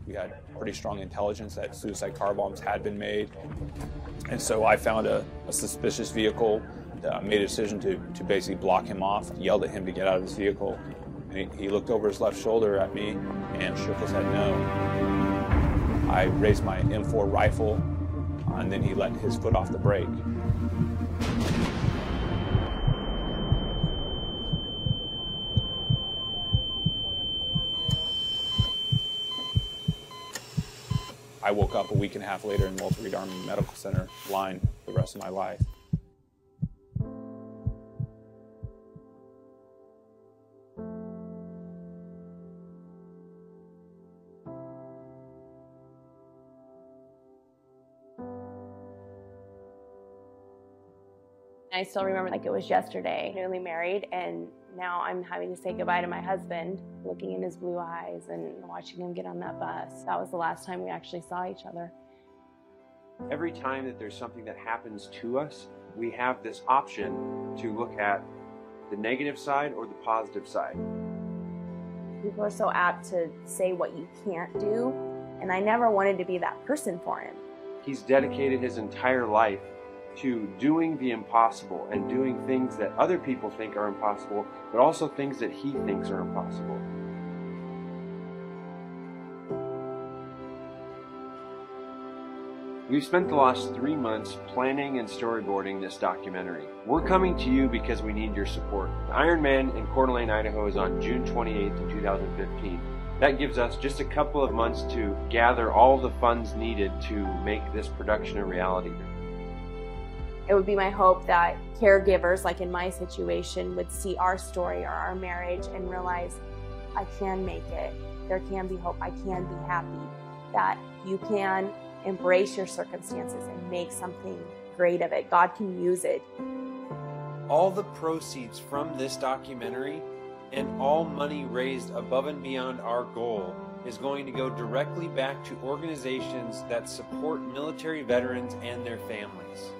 We had pretty strong intelligence that suicide car bombs had been made. And so I found a suspicious vehicle, made a decision to basically block him off, yelled at him to get out of his vehicle. And he looked over his left shoulder at me and shook his head no. I raised my M4 rifle, and then he let his foot off the brake. I woke up a week and a half later in Walter Reed Army Medical Center, blind the rest of my life. I still remember like it was yesterday, newly married, and now I'm having to say goodbye to my husband, looking in his blue eyes and watching him get on that bus. That was the last time we actually saw each other. Every time that there's something that happens to us, we have this option to look at the negative side or the positive side. People are so apt to say what you can't do, and I never wanted to be that person for him. He's dedicated his entire life to doing the impossible and doing things that other people think are impossible, but also things that he thinks are impossible. We've spent the last 3 months planning and storyboarding this documentary. We're coming to you because we need your support. Ironman in Coeur d'Alene, Idaho is on June 28th in 2015. That gives us just a couple of months to gather all the funds needed to make this production a reality. It would be my hope that caregivers, like in my situation, would see our story or our marriage and realize, I can make it. There can be hope. I can be happy. That you can embrace your circumstances and make something great of it. God can use it. All the proceeds from this documentary and all money raised above and beyond our goal is going to go directly back to organizations that support military veterans and their families.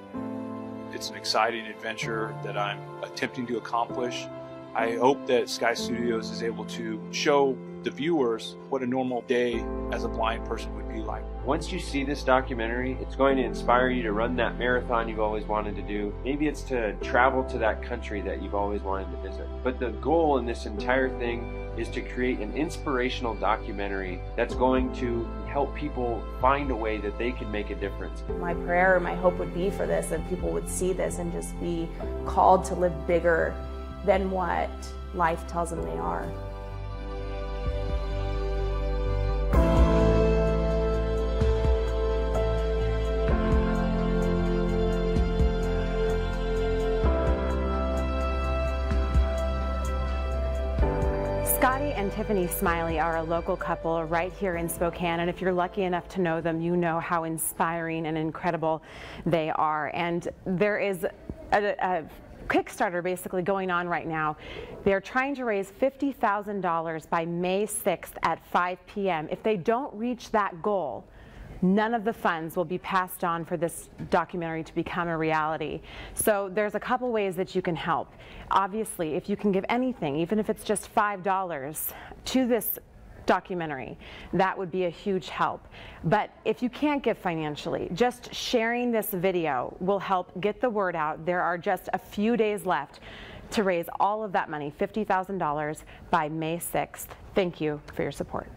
It's an exciting adventure that I'm attempting to accomplish. I hope that Sky Studios is able to show the viewers what a normal day as a blind person would be like. Once you see this documentary, it's going to inspire you to run that marathon you've always wanted to do. Maybe it's to travel to that country that you've always wanted to visit. But the goal in this entire thing is to create an inspirational documentary that's going to help people find a way that they can make a difference. My prayer, my hope would be for this, that people would see this and just be called to live bigger than what life tells them they are. Scotty and Tiffany Smiley are a local couple right here in Spokane, and if you're lucky enough to know them, you know how inspiring and incredible they are. And there is a Kickstarter basically going on right now. They're trying to raise $50,000 by May 6th at 5 p.m. If they don't reach that goal, none of the funds will be passed on for this documentary to become a reality. So there's a couple ways that you can help. Obviously, if you can give anything, even if it's just $5 to this documentary, that would be a huge help. But if you can't give financially, just sharing this video will help get the word out. There are just a few days left to raise all of that money, $50,000, by May 6th. Thank you for your support.